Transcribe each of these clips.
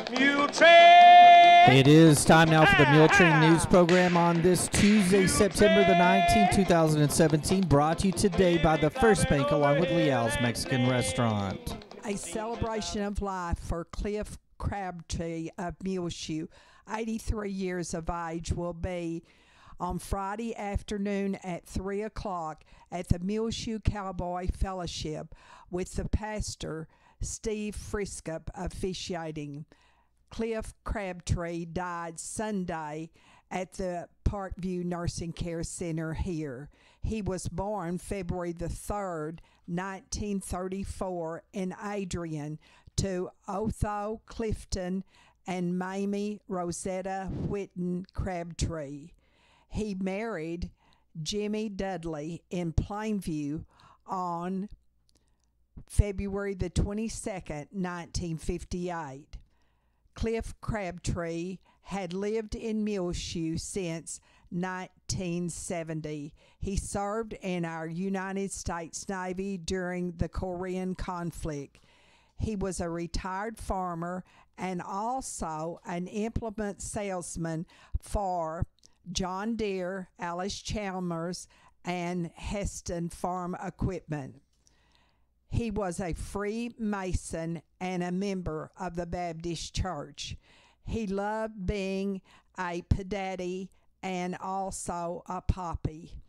Muletrain! It is time now for the Muletrain News Program on this Tuesday, September the 19th, 2017, brought to you today by the First Bank along with Leal's Mexican Restaurant. A celebration of life for Cliff Crabtree of Muleshoe, 83 years of age, will be on Friday afternoon at 3 o'clock at the Muleshoe Cowboy Fellowship with the pastor, Steve Friskup, officiating. Cliff Crabtree died Sunday at the Parkview Nursing Care Center here. He was born February the 3rd, 1934 in Adrian to Otho Clifton and Mamie Rosetta Whitten Crabtree. He married Jimmy Dudley in Plainview on February the 22nd, 1958. Cliff Crabtree had lived in Muleshoe since 1970. He served in our United States Navy during the Korean conflict. He was a retired farmer and also an implement salesman for John Deere, Alice Chalmers, and Heston Farm Equipment. He was a Freemason and a member of the Baptist Church. He loved being a pedaddy and also a poppy.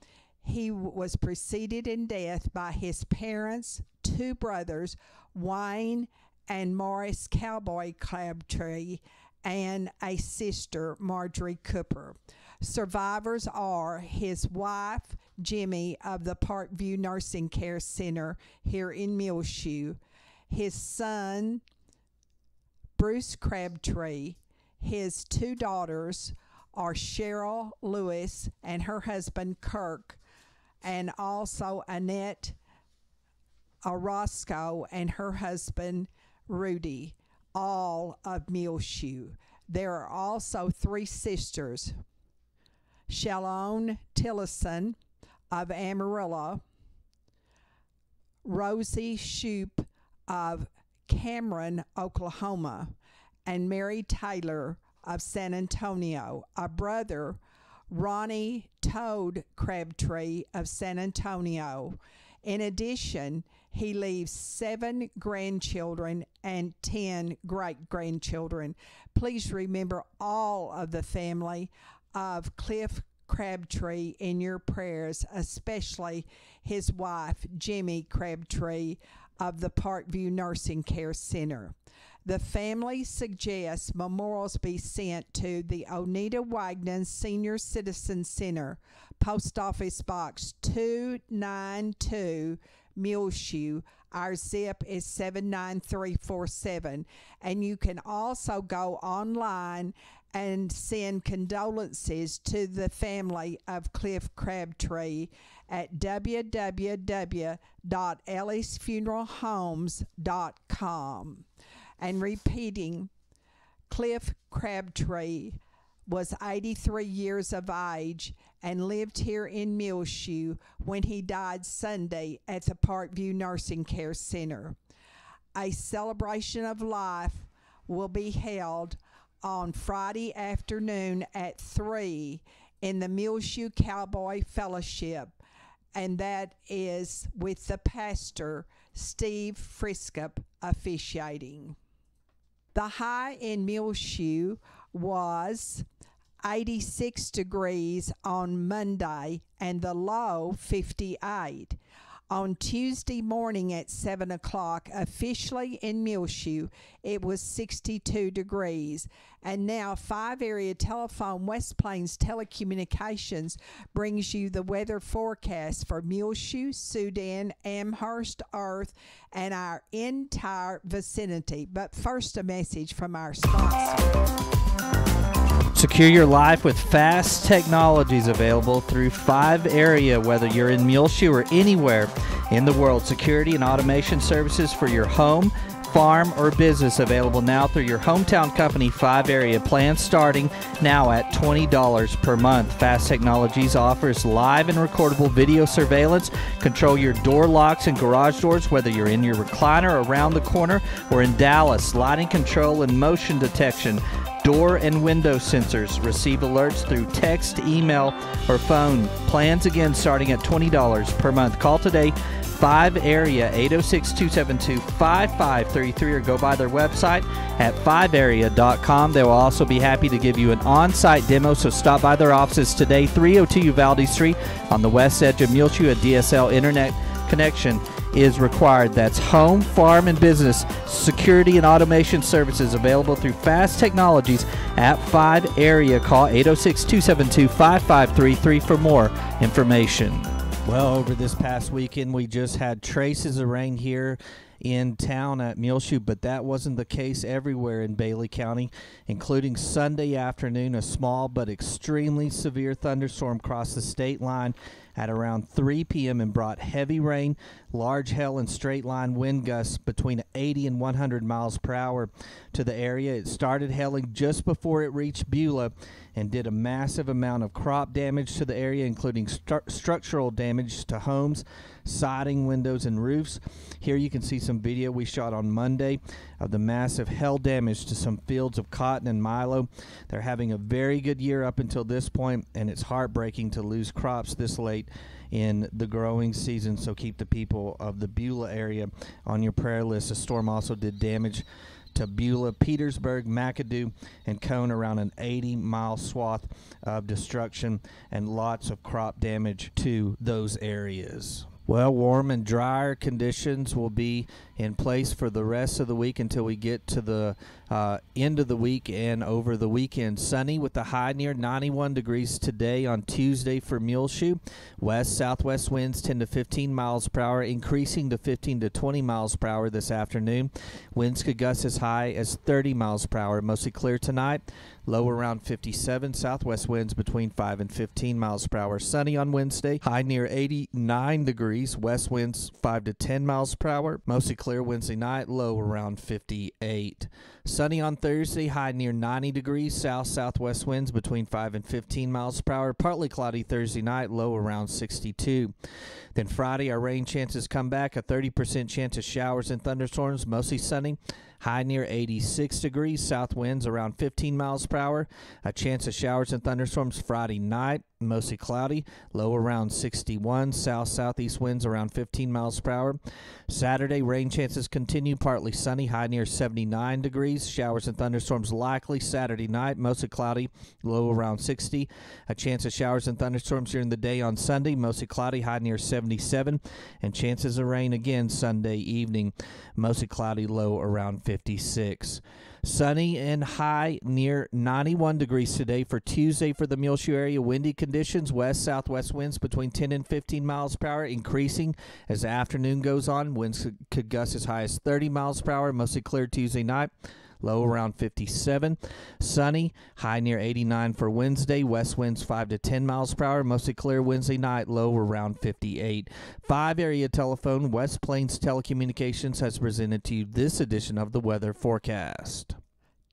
He was preceded in death by his parents, two brothers, Wayne and Morris Cowboy Crabtree, and a sister, Marjorie Cooper. Survivors are his wife, Jimmy, of the Parkview Nursing Care Center here in Muleshoe, his son, Bruce Crabtree. His two daughters are Cheryl Lewis and her husband, Kirk, and also Annette Orozco and her husband, Rudy, all of Muleshoe. There are also three sisters, Shalone Tillison of Amarillo, Rosie Shoup of Cameron, Oklahoma, and Mary Taylor of San Antonio. A brother, Ronnie Toad Crabtree of San Antonio. In addition, he leaves 7 grandchildren and 10 great-grandchildren. Please remember all of the family of Cliff Crabtree in your prayers, especially his wife, Jimmy Crabtree of the Parkview Nursing Care Center. The family suggests memorials be sent to the Oneida Wagner Senior Citizen Center, Post Office Box 292, Muleshoe. Our zip is 79347. And you can also go online and send condolences to the family of Cliff Crabtree at www.ellisfuneralhomes.com. And repeating, Cliff Crabtree was 83 years of age and lived here in Muleshoe when he died Sunday at the Parkview Nursing Care Center. A celebration of life will be held on Friday afternoon at 3 in the Muleshoe Cowboy Fellowship, and that is with the pastor, Steve Friskup, officiating. The high in Muleshoe was 86 degrees on Monday and the low 58. On Tuesday morning at 7 o'clock, officially in Muleshoe, it was 62 degrees. And now 5 Area Telephone West Plains Telecommunications brings you the weather forecast for Muleshoe, Sudan, Amherst, Earth, and our entire vicinity. But first, a message from our sponsor. Secure your life with fast technologies available through 5 Area, whether you're in Muleshoe or anywhere in the world. Security and automation services for your home, farm, or business available now through your hometown company 5 area. Plans starting now at $20 per month. Fast Technologies offers live and recordable video surveillance. Control your door locks and garage doors, whether you're in your recliner, around the corner, or in Dallas. Lighting control and motion detection. Door and window sensors. Receive alerts through text, email, or phone. Plans again starting at $20 per month. Call today, 5 area, 806-272-5533, or go by their website at 5area.com. They will also be happy to give you an on-site demo, so stop by their offices today, 302 Uvalde Street on the west edge of Muleshoe. A DSL internet connection is required. That's home, farm, and business security and automation services available through Fast Technologies at 5 area. Call 806-272-5533 for more information. Well, over this past weekend, we just had traces of rain here in town at Muleshoe, but that wasn't the case everywhere in Bailey County, including Sunday afternoon. A small but extremely severe thunderstorm crossed the state line at around 3 p.m. and brought heavy rain, large hail, and straight-line wind gusts between 80 and 100 miles per hour to the area. It started hailing just before it reached Beulah and did a massive amount of crop damage to the area, including structural damage to homes, siding, windows, and roofs. Here you can see some video we shot on Monday of the massive hail damage to some fields of cotton and milo. They're having a very good year up until this point, and it's heartbreaking to lose crops this late in the growing season, so keep the people of the Beulah area on your prayer list. The storm also did damage to Beulah, Petersburg, McAdoo, and Cone, around an 80-mile swath of destruction and lots of crop damage to those areas. Well, warm and drier conditions will be in place for the rest of the week until we get to the end of the week and over the weekend. Sunny with a high near 91 degrees today on Tuesday for Muleshoe. West-southwest winds 10 to 15 miles per hour, increasing to 15 to 20 miles per hour this afternoon. Winds could gust as high as 30 miles per hour. Mostly clear tonight. Low around 57. Southwest winds between 5 and 15 miles per hour. Sunny on Wednesday. High near 89 degrees. West winds 5 to 10 miles per hour. Mostly clear Wednesday night. Low around 58. Sunny on Thursday. High near 90 degrees. South-southwest winds between 5 and 15 miles per hour. Partly cloudy Thursday night. Low around 62. Then Friday, our rain chances come back. A 30% chance of showers and thunderstorms. Mostly sunny. High near 86 degrees. South winds around 15 miles per hour. A chance of showers and thunderstorms Friday night. Mostly cloudy. Low around 61. South-southeast winds around 15 miles per hour. Saturday, rain chances continue. Partly sunny. High near 79 degrees. Showers and thunderstorms likely Saturday night. Mostly cloudy. Low around 60. A chance of showers and thunderstorms during the day on Sunday. Mostly cloudy. High near 77. And chances of rain again Sunday evening. Mostly cloudy. Low around 56. Sunny and high near 91 degrees today for Tuesday for the Muleshoe area. Windy conditions, west-southwest winds between 10 and 15 miles per hour, increasing as the afternoon goes on. Winds could gust as high as 30 miles per hour, mostly clear Tuesday night. Low around 57. Sunny, high near 89 for Wednesday. West winds 5 to 10 miles per hour. Mostly clear Wednesday night. Low around 58. 5 area telephone. West Plains Telecommunications has presented to you this edition of the weather forecast.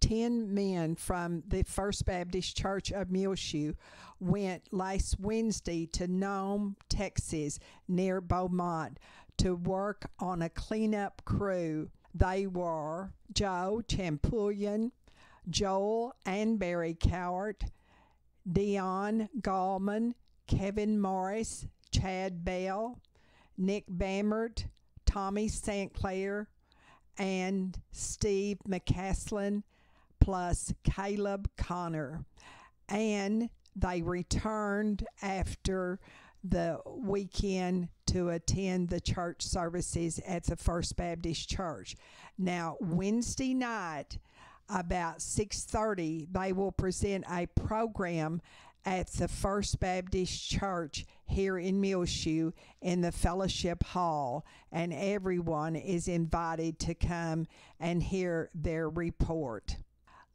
10 men from the First Baptist Church of Muleshoe went last Wednesday to Nome, Texas, near Beaumont, to work on a cleanup crew. They were Joe Champullion, Joel and Barry Cowart, Dion Gallman, Kevin Morris, Chad Bell, Nick Bammert, Tommy St. Clair, and Steve McCaslin, plus Caleb Connor. And they returned after the weekend to attend the church services at the First Baptist Church. Now, Wednesday night, about 6:30, they will present a program at the First Baptist Church here in Muleshoe in the Fellowship Hall, and everyone is invited to come and hear their report.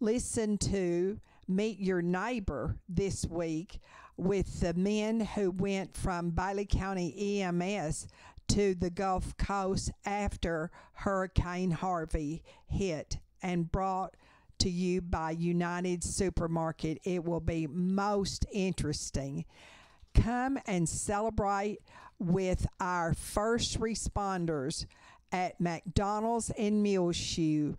Listen to Meet Your Neighbor this week with the men who went from Bailey County EMS to the Gulf Coast after Hurricane Harvey hit, and brought to you by United Supermarket. It will be most interesting. Come and celebrate with our first responders at McDonald's in Muleshoe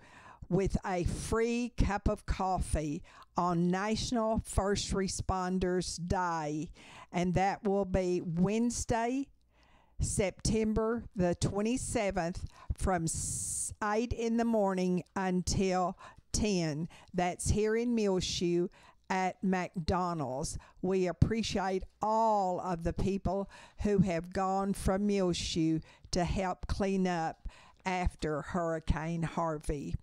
with a free cup of coffee on National First Responders Day, and that will be Wednesday, September the 27th from 8 in the morning until 10. That's here in Muleshoe at McDonald's. We appreciate all of the people who have gone from Muleshoe to help clean up after Hurricane Harvey.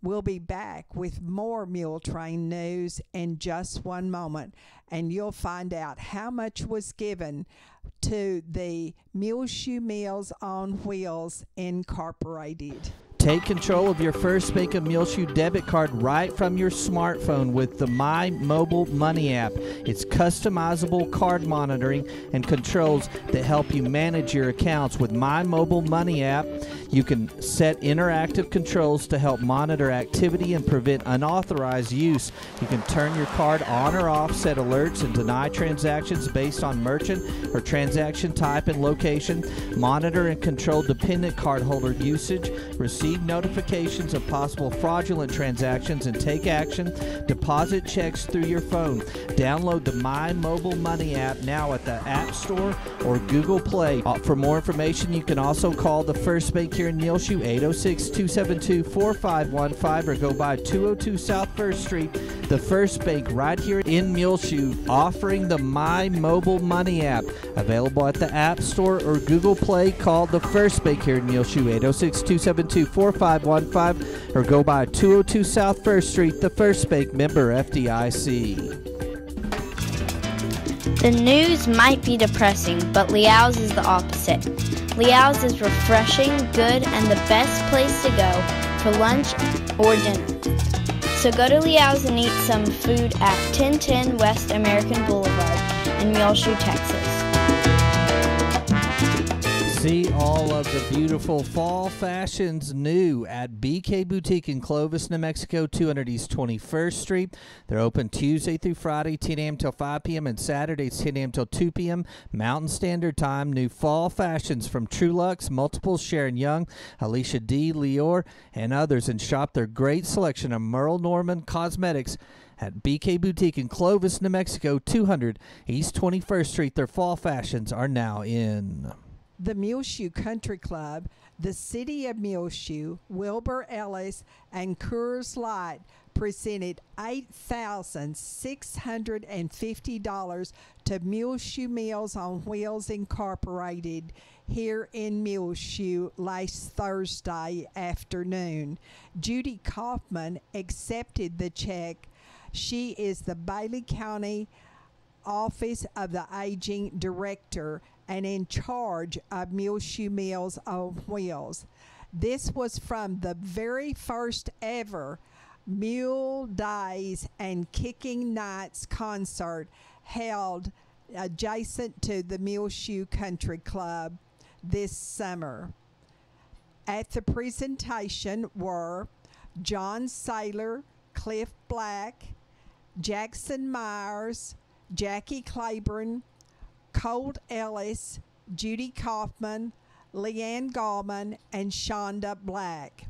We'll be back with more Muletrain news in just one moment, and you'll find out how much was given to the Muleshoe Meals on Wheels Incorporated. Take control of your First Bank of Muleshoe debit card right from your smartphone with the My Mobile Money app. It's customizable card monitoring and controls that help you manage your accounts. With My Mobile Money app, you can set interactive controls to help monitor activity and prevent unauthorized use. You can turn your card on or off, set alerts, and deny transactions based on merchant or transaction type and location, monitor and control dependent cardholder usage, receive notifications of possible fraudulent transactions, and take action. Deposit checks through your phone. Download the My Mobile Money app now at the App Store or Google Play. For more information, you can also call the First Bank here in Muleshoe, 806-272-4515, or go by 202 South First Street. The First Bank right here in Muleshoe, offering the My Mobile Money app. Available at the App Store or Google Play. Call the First Bank here in Muleshoe, 806-272-4515, or go by 202 South First Street. The First Bank, member FDIC. The news might be depressing, but Liao's is the opposite. Liao's is refreshing, good, and the best place to go for lunch or dinner. So go to Liao's and eat some food at 1010 West American Boulevard in Muleshoe, Texas. See all of the beautiful fall fashions new at BK Boutique in Clovis, New Mexico, 200 East 21st Street. They're open Tuesday through Friday, 10 a.m. till 5 p.m. and Saturdays, 10 a.m. till 2 p.m. Mountain Standard Time. New fall fashions from Trulux, Multiples, Sharon Young, Alicia D., Lior, and others. And shop their great selection of Merle Norman cosmetics at BK Boutique in Clovis, New Mexico, 200 East 21st Street. Their fall fashions are now in. The Muleshoe Country Club, the City of Muleshoe, Wilbur Ellis, and Coors Light presented $8,650 to Muleshoe Meals on Wheels Incorporated here in Muleshoe last Thursday afternoon. Judy Kaufman accepted the check. She is the Bailey County Office of the Aging Director and in charge of Muleshoe Meals on Wheels. This was from the very first ever Mule Days and Kicking Nights concert held adjacent to the Muleshoe Country Club this summer. At the presentation were John Saylor, Cliff Black, Jackson Myers, Jackie Claiborne, Colt Ellis, Judy Kaufman, Leanne Gallman, and Shonda Black.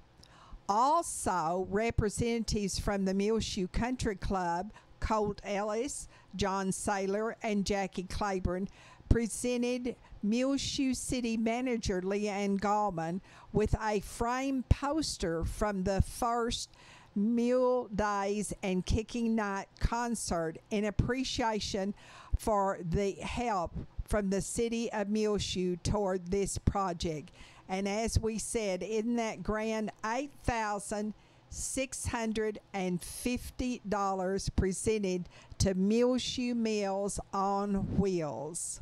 Also, representatives from the Muleshoe Country Club, Colt Ellis, John Saylor, and Jackie Claiborne, presented Muleshoe City Manager Leanne Gallman with a framed poster from the first Mule Days and Kicking Night concert in appreciation for the help from the City of Muleshoe toward this project. And as we said, isn't that grand? $8,650 presented to Muleshoe Meals on Wheels.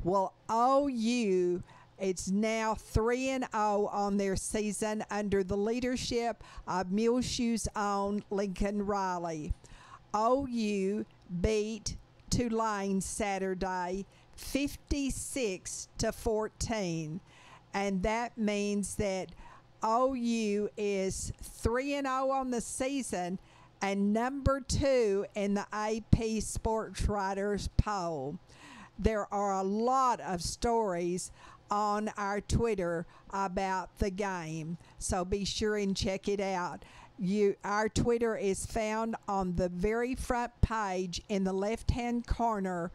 Well, OU, it's now 3-0 on their season under the leadership of Muleshoe's own Lincoln Riley. OU beat Tulane Saturday 56-14. And that means that OU is 3-0 on the season and number 2 in the AP Sports Writers poll. There are a lot of stories on our Twitter about the game, so be sure and check it out. Our Twitter is found on the very front page in the left-hand corner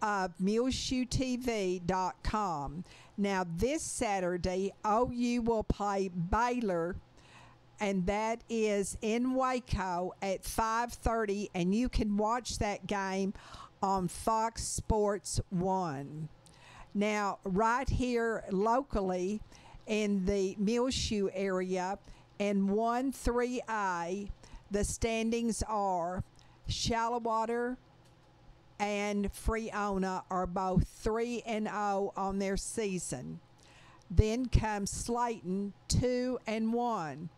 of MuleshoeTV.com. Now, this Saturday, OU will play Baylor, and that is in Waco at 5:30, and you can watch that game on Fox Sports 1. Now, right here locally in the Muleshoe area, in 1-3A, the standings are Shallowater and Freona are both 3-0 on their season. Then comes Slayton, 2-1.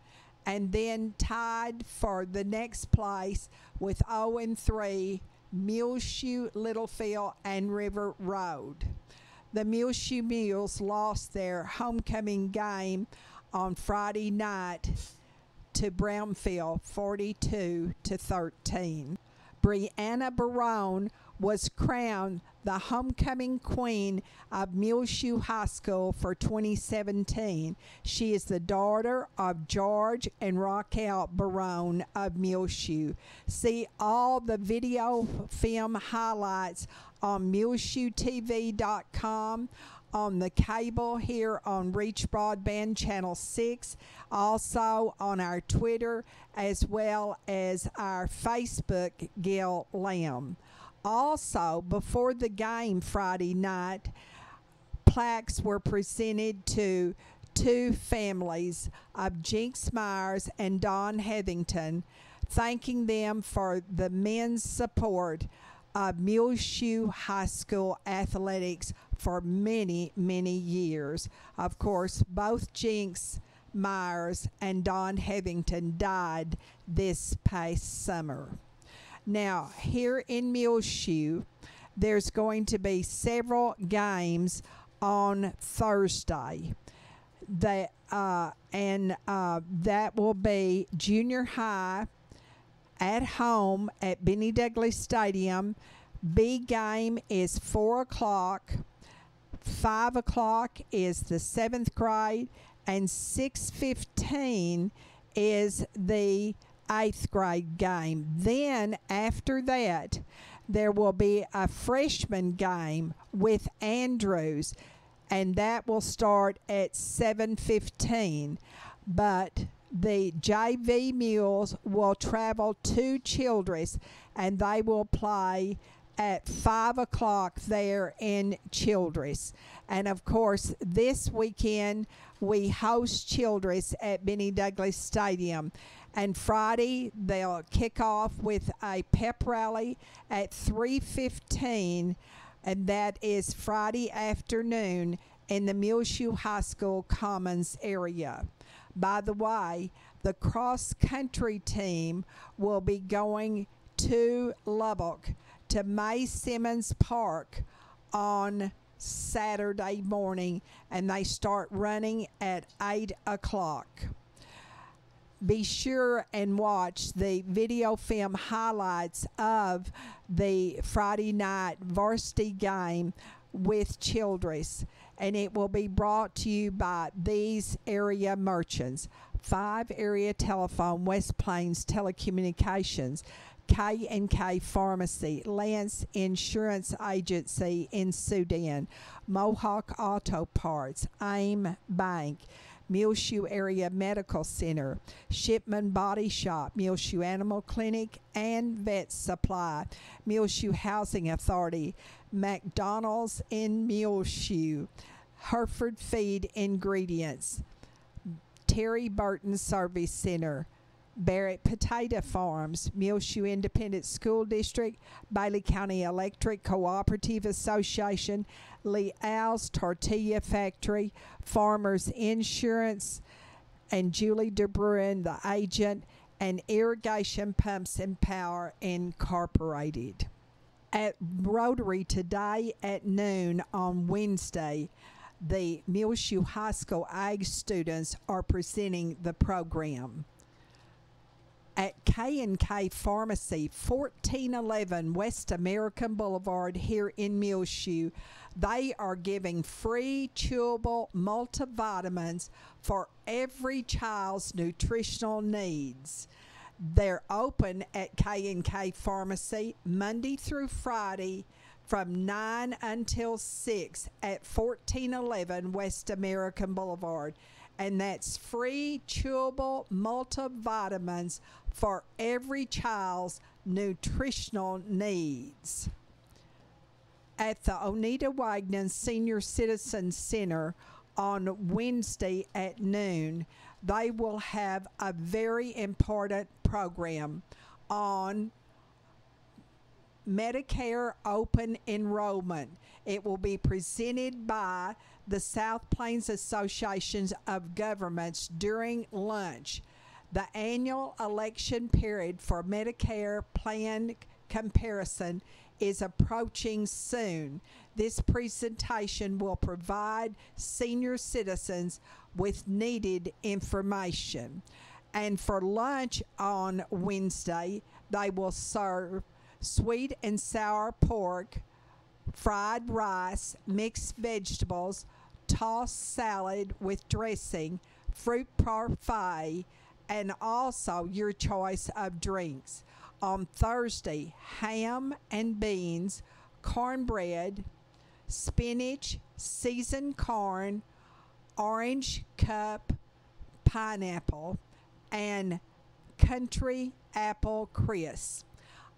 And then tied for the next place with 0-3, Muleshoe, Littlefield, and River Road. The Muleshoe Mules lost their homecoming game on Friday night to Brownfield, 42-13. Brianna Barone was crowned the homecoming queen of Muleshoe High School for 2017. She is the daughter of George and Raquel Barone of Muleshoe. See all the video film highlights on MuleshoeTV.com, on the cable here on Reach Broadband Channel 6, also on our Twitter, as well as our Facebook, Gil Lamb. Also, before the game Friday night, plaques were presented to 2 families of Jinx Myers and Don Heathington, thanking them for the men's support of Muleshoe High School athletics for many, many years. Of course, both Jinx Myers and Don Heathington died this past summer. Now, here in Muleshoe, there's going to be several games on Thursday. That will be junior high at home at Benny Douglas Stadium. B game is 4 o'clock. 5 o'clock is the 7th grade, and 6:15 is the 8th grade game. Then after that, there will be a freshman game with Andrews, and that will start at 7:15. But the JV Mules will travel to Childress, and they will play at 5 o'clock there in Childress. And of course, this weekend we host Childress at Benny Douglas Stadium. And Friday, they'll kick off with a pep rally at 3:15, and that is Friday afternoon in the Muleshoe High School Commons area. By the way, the cross-country team will be going to Lubbock, to May Simmons Park on Saturday morning, and they start running at 8 o'clock. Be sure and watch the video film highlights of the Friday night varsity game with Childress, and it will be brought to you by these area merchants: 5 Area Telephone, West Plains Telecommunications, K&K Pharmacy, Lance Insurance Agency in Sudan, Mohawk Auto Parts, AIM Bank, Muleshoe Area Medical Center, Shipman Body Shop, Muleshoe Animal Clinic and Vet Supply, Muleshoe Housing Authority, McDonald's in Muleshoe, Hereford Feed Ingredients, Terry Burton Service Center, Barrett Potato Farms, Muleshoe Independent School District, Bailey County Electric Cooperative Association, Leal's Tortilla Factory, Farmers Insurance, and Julie DeBruin, the agent, and Irrigation Pumps and Power Incorporated. At Rotary today at noon on Wednesday, the Muleshoe High School Ag students are presenting the program. At K&K Pharmacy, 1411 West American Boulevard here in Muleshoe, they are giving free chewable multivitamins for every child's nutritional needs. They're open at K&K Pharmacy Monday through Friday from 9 until 6 at 1411 West American Boulevard. And that's free chewable multivitamins for every child's nutritional needs. At the Oneida Wagner Senior Citizen Center on Wednesday at noon, they will have a very important program on Medicare open enrollment. It will be presented by the South Plains Associations of Governments during lunch. The annual election period for Medicare plan comparison is approaching soon. This presentation will provide senior citizens with needed information. And for lunch on Wednesday, they will serve sweet and sour pork, fried rice, mixed vegetables, tossed salad with dressing, fruit parfait, and also your choice of drinks. On Thursday, ham and beans, cornbread, spinach, seasoned corn, orange cup, pineapple, and country apple crisp.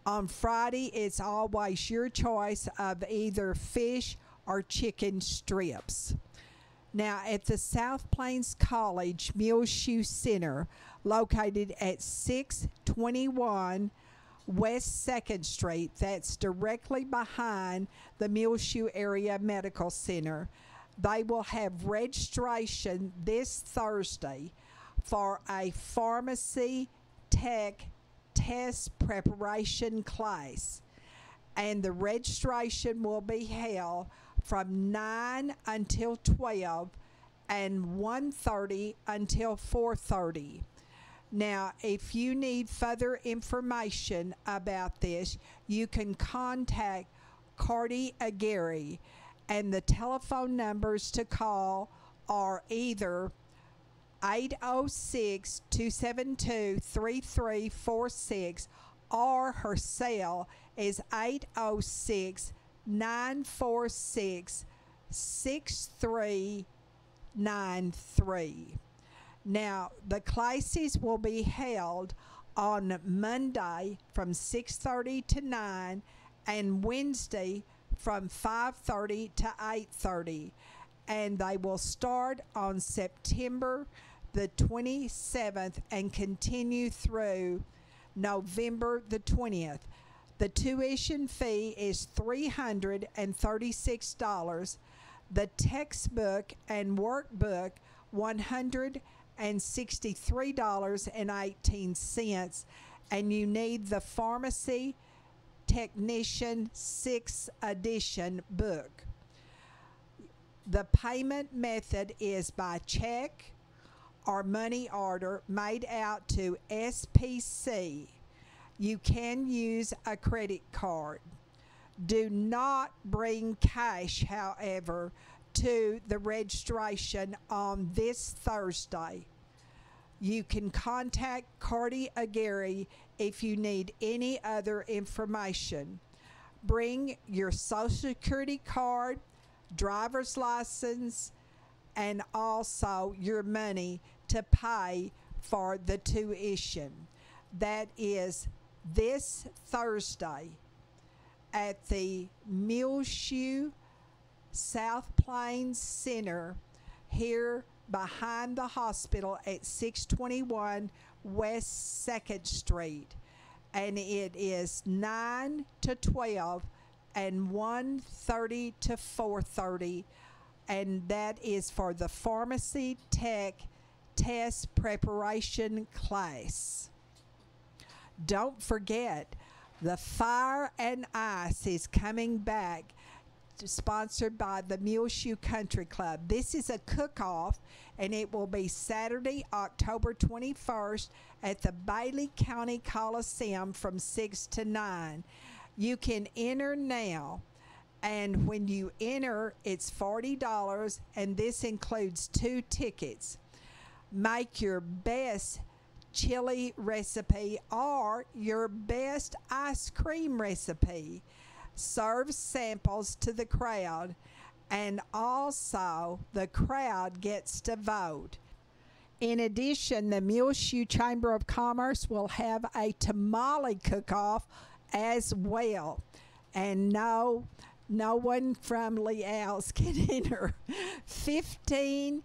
On Friday, it's always your choice of either fish or chicken strips. Now, at the South Plains College Muleshoe Center, located at 621 West 2nd Street, that's directly behind the Muleshoe Area Medical Center, they will have registration this Thursday for a pharmacy tech test preparation class, and the registration will be held from 9 until 12 and 1:30 until 4:30. Now, if you need further information about this, you can contact Cardi Aguirre, and the telephone numbers to call are either 806-272-3346, or her cell is 806-946-6393. Now, the classes will be held on Monday from 6:30 to 9 and Wednesday from 5:30 to 8:30. And they will start on September the 27th and continue through November the 20th. The tuition fee is $336. The textbook and workbook, $163.18, and you need the Pharmacy Technician 6th edition book. The payment method is by check or money order made out to SPC. You can use a credit card. Do not bring cash, however, to the registration on this Thursday. You can contact Cardi Aguirre if you need any other information. Bring your Social Security card, driver's license, and also your money to pay for the tuition. That is this Thursday at the Muleshoe South Plains Center here behind the hospital at 621 West 2nd Street. And it is 9 to 12 and 1:30 to 4:30. And that is for the Pharmacy Tech Test Preparation class. Don't forget, The Fire and Ice is coming back, sponsored by the Muleshoe Country Club. This is a cook-off, and it will be Saturday, October 21st at the Bailey County Coliseum from 6 to 9. You can enter now, and when you enter, it's $40, and this includes 2 tickets. Make your best chili recipe or your best ice cream recipe. Serve samples to the crowd, and also the crowd gets to vote. In addition, the Muleshoe Chamber of Commerce will have a tamale cook-off as well, and no one from Leal's can enter. $15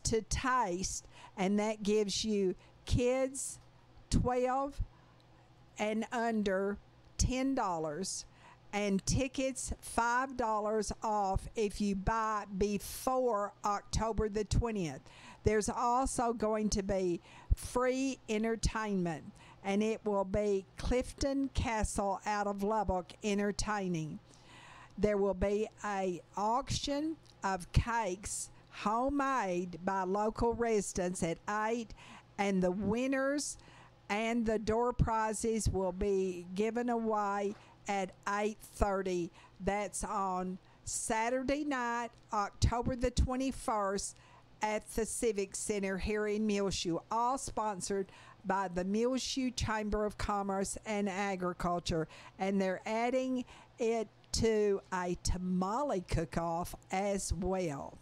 to taste, and that gives you kids 12 and under $10, and tickets $5 off if you buy before October the 20th. There's also going to be free entertainment, and it will be Clifton Castle out of Lubbock entertaining. There will be an auction of cakes homemade by local residents at 8, and the winners and the door prizes will be given away at 8:30. That's on Saturday night, October the 21st at the Civic Center here in Muleshoe, all sponsored by the Muleshoe Chamber of Commerce and Agriculture, and they're adding it to a tamale cook-off as well.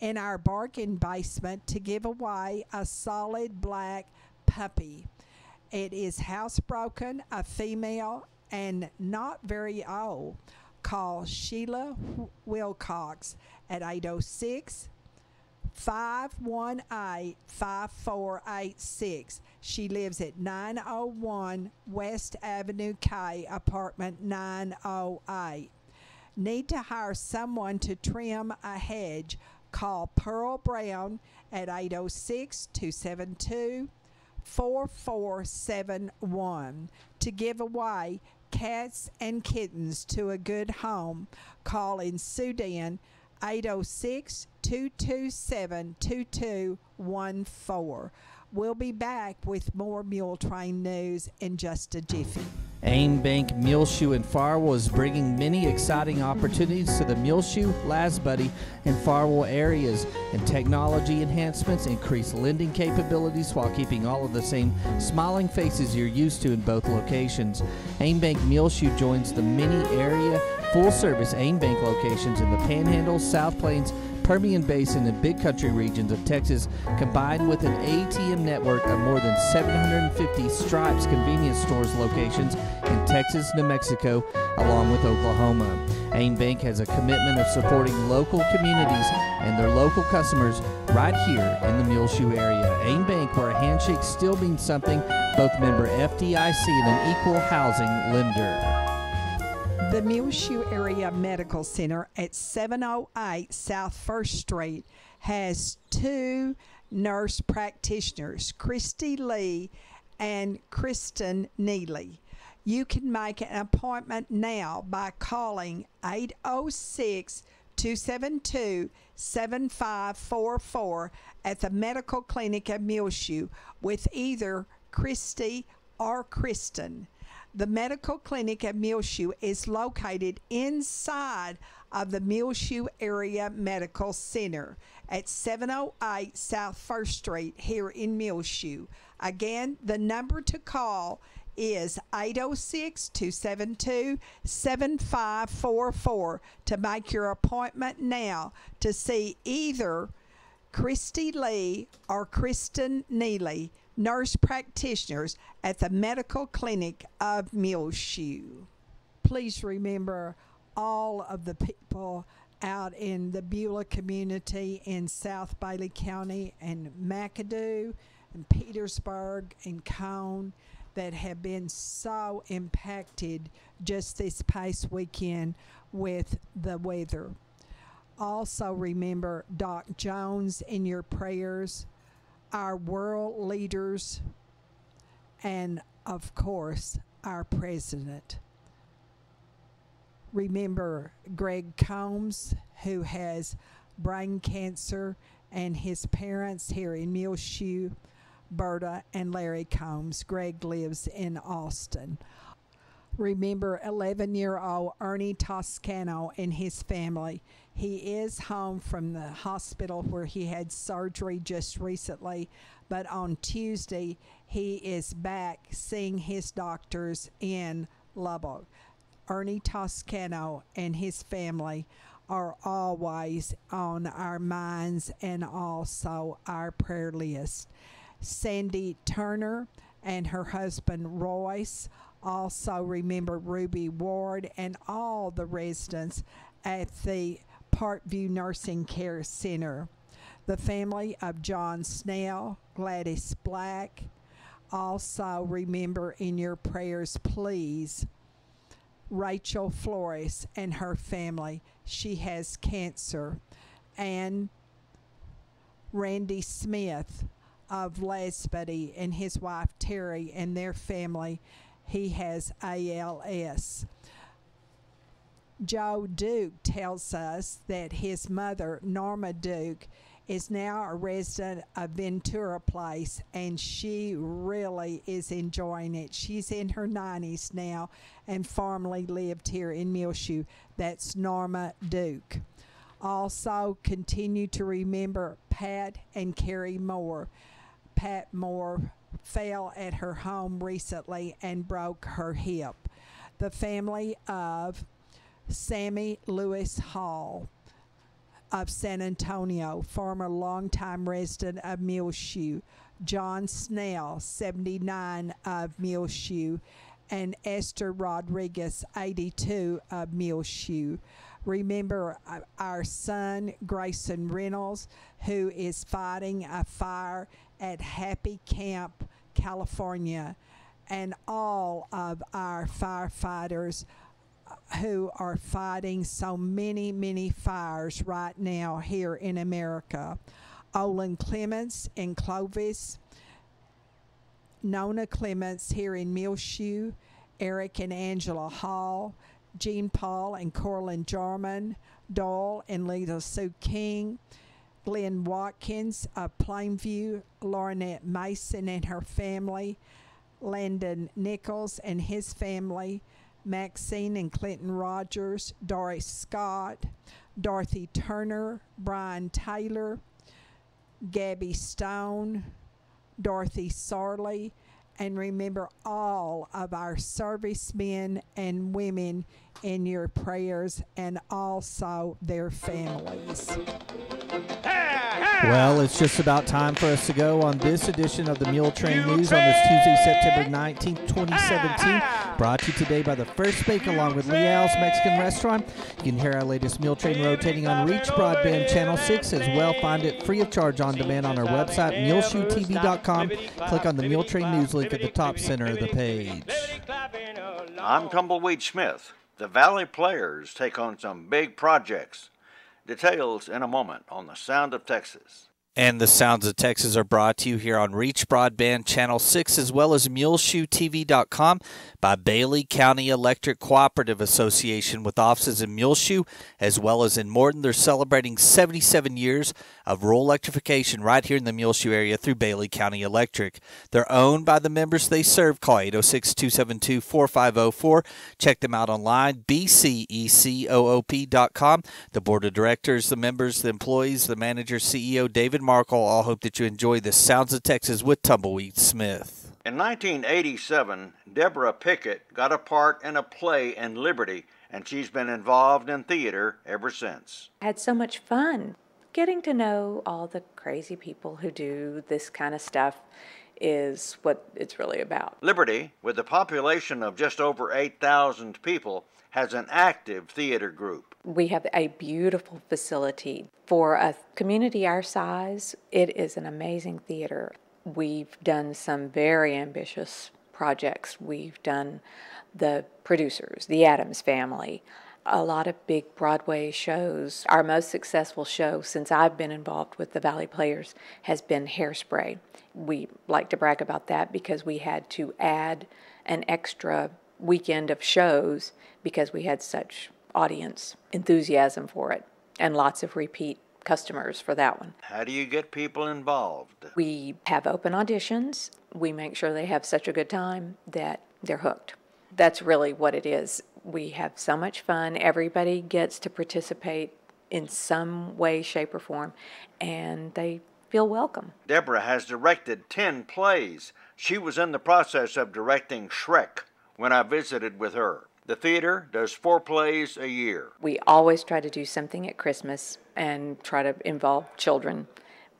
In our bargain basement to give away a solid black puppy. It is housebroken, a female, and not very old, called Sheila Wilcox at 806-518-5486. She lives at 901 West Avenue K, apartment 908. Need to hire someone to trim a hedge? Call Pearl Brown at 806-272-4471 to give away cats and kittens to a good home. Call in Sudan 806-227-2214. We'll be back with more Muletrain news in just a jiffy. AIM Bank Muleshoe and Farwell is bringing many exciting opportunities to the Muleshoe, Lasbuddy, and Farwell areas, and technology enhancements increase lending capabilities while keeping all of the same smiling faces you're used to in both locations. AIM Bank Muleshoe joins the many area full-service AIM Bank locations in the Panhandle, South Plains, Permian Basin, and Big Country regions of Texas, combined with an ATM network of more than 750 Stripes convenience stores locations in Texas, New Mexico, along with Oklahoma. AIM Bank has a commitment of supporting local communities and their local customers right here in the Muleshoe area. AIM Bank, where a handshake still means something, both member FDIC and an equal housing lender. The Muleshoe Area Medical Center at 708 South 1st Street has 2 nurse practitioners, Christy Lee and Kristen Neely. You can make an appointment now by calling 806-272-7544 at the Medical Clinic at Muleshoe with either Christy or Kristen. The Medical Clinic at Muleshoe is located inside of the Muleshoe Area Medical Center at 708 South 1st Street here in Muleshoe. Again, the number to call is 806-272-7544 to make your appointment now to see either Christy Lee or Kristen Neely, nurse practitioners at the Medical Clinic of Muleshoe. Please remember all of the people out in the Beulah community in South Bailey County and McAdoo and Petersburg and Cone that have been so impacted just this past weekend with the weather. Also remember Doc Jones in your prayers, our world leaders, and of course our president. Remember Greg Combs, who has brain cancer, and his parents here in Muleshoe, Berta and Larry Combs. Greg lives in Austin. Remember 11-year-old Ernie Toscano and his family. He is home from the hospital where he had surgery just recently, but on Tuesday he is back seeing his doctors in Lubbock. Ernie Toscano and his family are always on our minds and also our prayer list. Sandy Turner and her husband Royce. Also remember Ruby Ward and all the residents at the Parkview Nursing Care Center. The family of John Snell, Gladys Black. Also remember in your prayers, please, Rachel Flores and her family. She has cancer. And Randy Smith of Lesbody and his wife Terry and their family. He has ALS. Joe Duke tells us that his mother, Norma Duke, is now a resident of Ventura Place, and she really is enjoying it. She's in her 90s now and formerly lived here in Muleshoe. That's Norma Duke. Also, continue to remember Pat and Carrie Moore. Pat Moore fell at her home recently and broke her hip. The family of Sammy Lewis Hall of San Antonio, former longtime resident of Muleshoe. John Snell, 79, of Muleshoe, and Esther Rodriguez, 82, of Muleshoe. Remember our son, Grayson Reynolds, who is fighting a fire at Happy Camp, California, and all of our firefighters who are fighting so many fires right now here in America. Olin Clements in Clovis, Nona Clements here in Muleshoe, Eric and Angela Hall, Jean Paul and Corlin Jarman, Doyle and Lita Sue King, Glenn Watkins of Plainview, Laurinette Mason and her family, Landon Nichols and his family, Maxine and Clinton Rogers, Doris Scott, Dorothy Turner, Brian Taylor, Gabby Stone, Dorothy Sarley, and remember all of our servicemen and women in your prayers and also their families. Well, it's just about time for us to go on this edition of the Muletrain News on this Tuesday, September 19th, 2017. Brought to you today by the First Bake along with Leal's Mexican Restaurant. You can hear our latest Muletrain rotating on Reach Broadband Channel 6 as well. Find it free of charge on demand on our website, muleshoetv.com. Click on the Muletrain News link at the top center of the page. I'm Tumbleweed Smith. The Valley Players take on some big projects. Details in a moment on the Sound of Texas. And the Sounds of Texas are brought to you here on Reach Broadband Channel 6 as well as MuleshoeTV.com by Bailey County Electric Cooperative Association with offices in Muleshoe as well as in Morton. They're celebrating 77 years of rural electrification right here in the Muleshoe area through Bailey County Electric. They're owned by the members they serve. Call 806-272-4504. Check them out online, bcecoop.com. The board of directors, the members, the employees, the manager, CEO, David Markle, all hope that you enjoy the Sounds of Texas with Tumbleweed Smith. In 1987, Deborah Pickett got a part in a play in Liberty, and she's been involved in theater ever since. I had so much fun. Getting to know all the crazy people who do this kind of stuff is what it's really about. Liberty, with a population of just over 8,000 people, has an active theater group. We have a beautiful facility. For a community our size, it is an amazing theater. We've done some very ambitious projects. We've done The Producers, The Addams Family, a lot of big Broadway shows. Our most successful show since I've been involved with the Valley Players has been Hairspray. We like to brag about that because we had to add an extra weekend of shows because we had such audience enthusiasm for it and lots of repeat customers for that one. How do you get people involved? We have open auditions. We make sure they have such a good time that they're hooked. That's really what it is. We have so much fun. Everybody gets to participate in some way, shape, or form, and they feel welcome. Deborah has directed 10 plays. She was in the process of directing Shrek when I visited with her. The theater does 4 plays a year. We always try to do something at Christmas and try to involve children.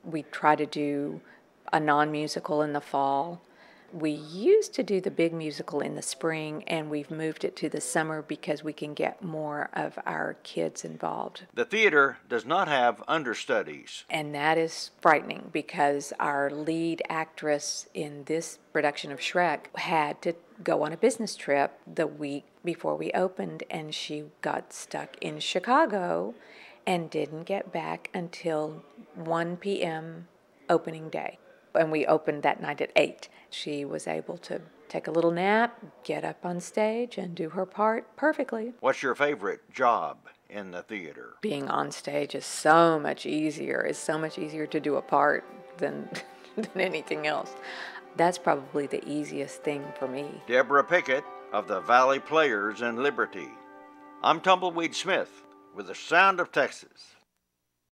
We try to do a non-musical in the fall. We used to do the big musical in the spring, and we've moved it to the summer because we can get more of our kids involved. The theater does not have understudies. And that is frightening because our lead actress in this production of Shrek had to go on a business trip the week before we opened, and she got stuck in Chicago and didn't get back until 1 p.m. opening day. And we opened that night at 8. She was able to take a little nap, get up on stage, and do her part perfectly. What's your favorite job in the theater? Being on stage is so much easier. It's so much easier to do a part than anything else. That's probably the easiest thing for me. Deborah Pickett of the Valley Players in Liberty. I'm Tumbleweed Smith with the Sound of Texas.